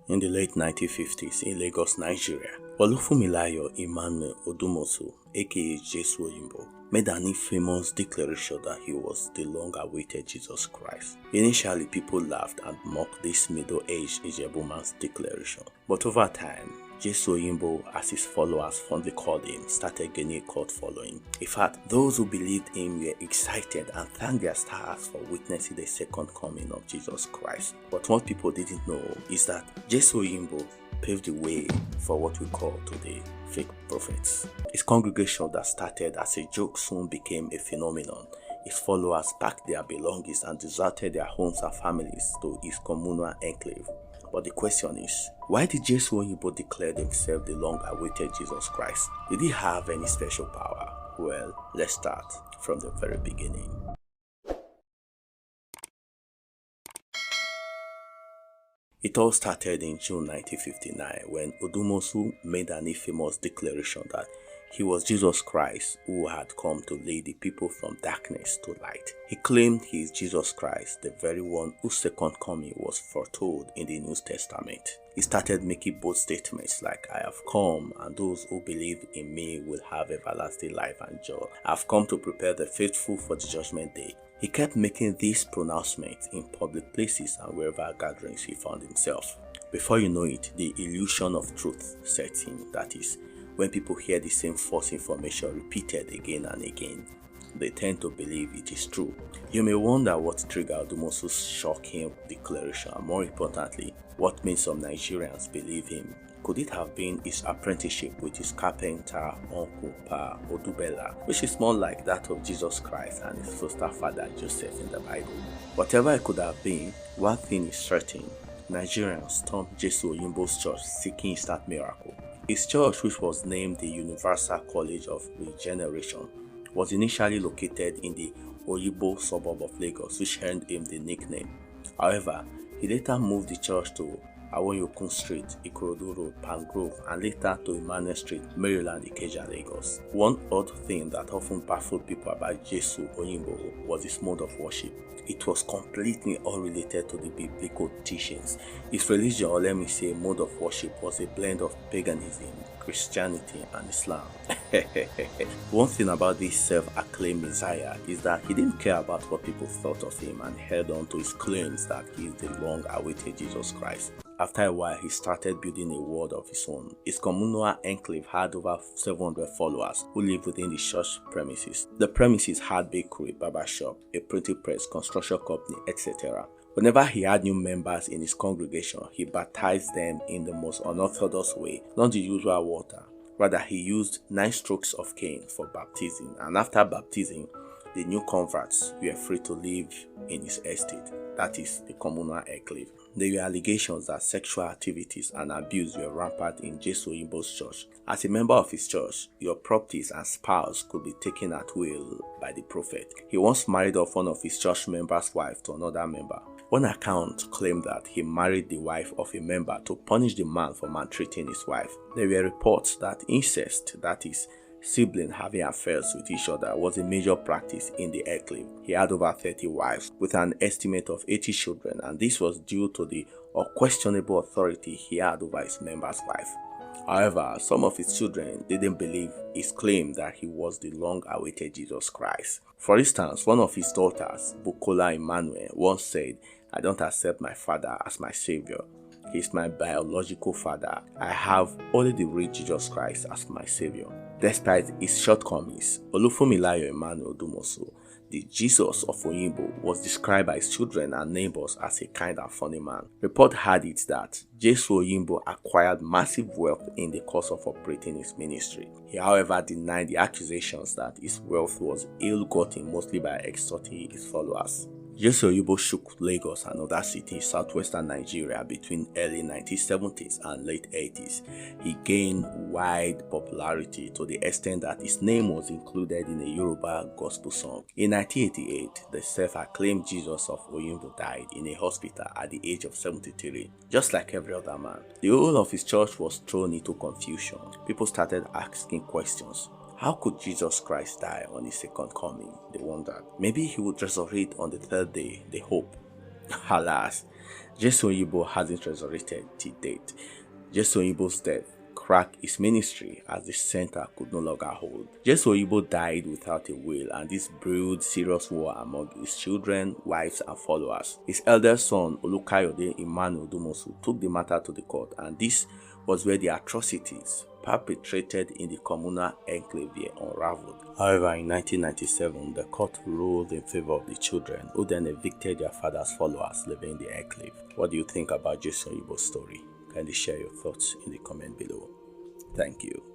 In the late 1950s in Lagos, Nigeria, Olufunmilayo Emmanuel Odumosu, aka Jesu Oyingbo, made an infamous declaration that he was the long-awaited Jesus Christ. Initially, people laughed and mocked this middle-aged Ijebu man's declaration, but over time, Jesu Oyingbo, as his followers fondly called him, started gaining a cult following. In fact, those who believed him were excited and thanked their stars for witnessing the second coming of Jesus Christ. But what people didn't know is that Jesu Oyingbo paved the way for what we call today fake prophets. His congregation that started as a joke soon became a phenomenon. His followers packed their belongings and deserted their homes and families to his communal enclave. But the question is, why did Jesu Oyingbo declare himself the long-awaited Jesus Christ? Did he have any special power? Well, let's start from the very beginning. It all started in June 1959 when Odumosu made an infamous declaration that he was Jesus Christ who had come to lead the people from darkness to light. He claimed he is Jesus Christ, the very one whose second coming was foretold in the New Testament. He started making bold statements like, "I have come, and those who believe in me will have everlasting life and joy. I have come to prepare the faithful for the judgment day." He kept making these pronouncements in public places and wherever gatherings he found himself. Before you know it, the illusion of truth sets in. That is, when people hear the same false information repeated again and again, they tend to believe it is true. You may wonder what triggered Odumosu's shocking declaration, and more importantly, what made some Nigerians believe him. Could it have been his apprenticeship with his carpenter uncle Pa Odubela, which is more like that of Jesus Christ and his foster father Joseph in the Bible? Whatever it could have been, one thing is certain: Nigerians stormed Jesu Oyingbo's church seeking instant miracle. His church, which was named the Universal College of Regeneration, was initially located in the Oyingbo suburb of Lagos, which earned him the nickname. However, he later moved the church to Awonyokun Street, Ikorodu Road, Palm Grove, and later to Emmanuel Street, Maryland, Ikeja, Lagos. One odd thing that often baffled people about Jesu Oyingbo was his mode of worship. It was completely unrelated to the biblical teachings. His religion, or let me say mode of worship, was a blend of paganism, Christianity, and Islam. One thing about this self-acclaimed Messiah is that he didn't care about what people thought of him and held on to his claims that he is the long-awaited Jesus Christ. After a while, he started building a world of his own. His communal enclave had over 700 followers who lived within the church premises. The premises had bakery, barber shop, a printing press, construction company, etc. Whenever he had new members in his congregation, he baptized them in the most unorthodox way, not the usual water. Rather, he used 9 strokes of cane for baptism, and after baptism, the new converts were free to live in his estate, that is, the communal enclave. There were allegations that sexual activities and abuse were rampant in Jesu Oyingbo's church. As a member of his church, your properties and spouse could be taken at will by the prophet. He once married off one of his church members' wife to another member. One account claimed that he married the wife of a member to punish the man for maltreating his wife. There were reports that incest, that is, siblings having affairs with each other, was a major practice in the enclave. He had over 30 wives with an estimate of 80 children, and this was due to the unquestionable authority he had over his member's wife. However, some of his children didn't believe his claim that he was the long-awaited Jesus Christ. For instance, one of his daughters, Bukola Emmanuel, once said, "I don't accept my father as my savior. He is my biological father. I have only the real Jesus Christ as my savior." Despite his shortcomings, Olufunmilayo Emmanuel Odumosu, the Jesus of Oyingbo, was described by his children and neighbors as a kind and funny man. Report had it that Jesu Oyingbo acquired massive wealth in the course of operating his ministry. He, however, denied the accusations that his wealth was ill-gotten mostly by extorting his followers. Jesu Oyingbo shook Lagos and other cities in southwestern Nigeria between early 1970s and late 80s. He gained wide popularity to the extent that his name was included in a Yoruba gospel song. In 1988, the self-acclaimed Jesus of Oyingbo died in a hospital at the age of 73. Just like every other man, the whole of his church was thrown into confusion. People started asking questions. How could Jesus Christ die on his second coming? They wondered. Maybe he would resurrect on the third day, they hope. Alas, Jesu Oyingbo hasn't resurrected till date. Jesu Oyingbo's death cracked his ministry as the center could no longer hold. Jesu Oyingbo died without a will, and this brewed serious war among his children, wives, and followers. His eldest son, Olukayode Emmanuel Odumosu, took the matter to the court, and this was where the atrocities perpetrated in the communal enclave unraveled. However, in 1997, the court ruled in favor of the children, who then evicted their father's followers living in the enclave. What do you think about Jesu Oyingbo's story? Kindly share your thoughts in the comment below. Thank you.